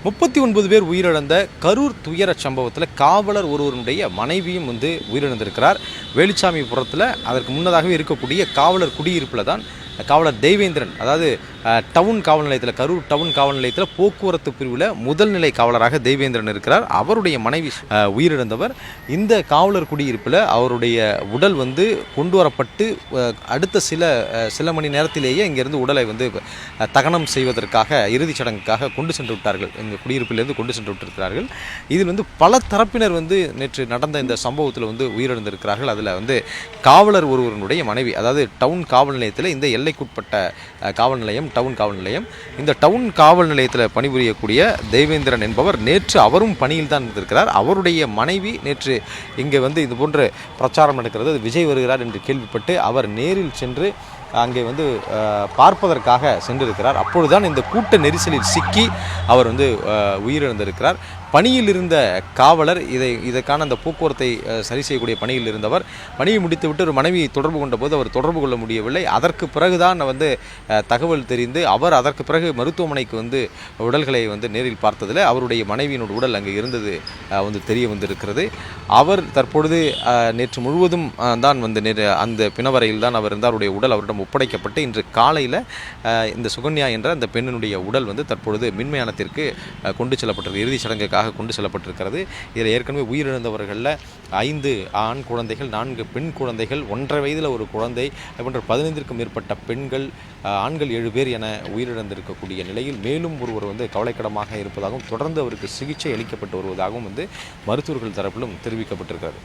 39 பேர் உயிரிழந்த கரூர் துயர சம்பவத்தில் காவலர் ஒருவருடைய மனைவியும் உயிரிழந்திருக்கிறார். வேலுச்சாமிபுரத்தில் அதற்கு முன்னதாகவே இருக்கக்கூடிய காவலர் குடியிருப்பில் தான் காவலர் தெய்வேந்திரன், அதாவது டவுன் காவல் நிலையத்தில், கரூர் டவுன் காவல் நிலையத்தில் போக்குவரத்து பிரிவில் முதல் நிலை காவலராக தெய்வேந்திரன் இருக்கிறார். அவருடைய மனைவி உயிரிழந்தவர். இந்த காவலர் குடியிருப்பில் அவருடைய உடல் கொண்டு வரப்பட்டு அடுத்த சில மணி நேரத்திலேயே இங்கிருந்து உடலை தகனம் செய்வதற்காக இறுதிச் சடங்குக்காக கொண்டு சென்று விட்டார்கள். எங்கள் குடியிருப்பிலிருந்து கொண்டு சென்று விட்டிருக்கிறார்கள். இதில் பல தரப்பினர் நேற்று நடந்த இந்த சம்பவத்தில் உயிரிழந்திருக்கிறார்கள். அதில் காவலர் ஒருவருடைய மனைவி, அதாவது டவுன் காவல் நிலையத்தில், இந்த எல்லைக்குட்பட்ட காவல் நிலையம் டவுன் காவல் நிலையம், இந்த டவுன் காவல் நிலையத்தில் பணிபுரியக்கூடிய தெய்வேந்திரன் என்பவர் நேற்று அவரும் பணியில் தான் இருந்திருக்கிறார். அவருடைய மனைவி நேற்று இங்கே இது போன்ற பிரச்சாரம் நடக்கிறது, விஜய் வருகிறார் என்று கேள்விப்பட்டு அவர் நேரில் சென்று அங்கே பார்ப்பதற்காக சென்றிருக்கிறார். அப்பொழுதுதான் இந்த கூட்ட நெரிசலில் சிக்கி அவர் உயிரிழந்திருக்கிறார். பணியில் இருந்த காவலர் இதற்கான அந்த போக்குவரத்தை சரி செய்யக்கூடிய பணியில் இருந்தவர் பணியை முடித்துவிட்டு ஒரு மனைவியை தொடர்பு கொண்ட போது அவர் தொடர்பு கொள்ள முடியவில்லை. அதற்கு பிறகுதான் தகவல் தெரிந்து அவர் அதற்கு பிறகு மருத்துவமனைக்கு உடல்களை நேரில் பார்த்ததில் அவருடைய மனைவியினோட உடல் அங்கே இருந்தது தெரிய வந்திருக்கிறது. அவர் தற்பொழுது நேற்று முழுவதும் தான் அந்த பிணவரையில் தான் அவர் இருந்தார். அவருடைய உடல் அவரிடம் ஒப்படைக்கப்பட்டு இன்று காலையில் இந்த சுகன்யா என்ற அந்த பெண்ணினுடைய உடல் தற்பொழுது மின்மயானத்திற்கு கொண்டு செல்லப்பட்டிருக்கு, இறுதிச் சடங்குக்காக கொண்டு செல்லப்பட்டிருக்கிறது. இதில் ஏற்கனவே உயிரிழந்தவர்களில் 5 ஆண் குழந்தைகள், 4 பெண் குழந்தைகள், 1.5 வயதில் ஒரு குழந்தை போன்ற 15க்கும் மேற்பட்ட பெண்கள், ஆண்கள் 7 பேர் என உயிரிழந்திருக்கக்கூடிய நிலையில் மேலும் ஒருவர் கவலைக்கிடமாக இருப்பதாகவும் தொடர்ந்து அவருக்கு சிகிச்சை அளிக்கப்பட்டு வருவதாகவும் மருத்துவர்கள் தரப்பிலும் தெரிவிக்கப்பட்டிருக்கிறது.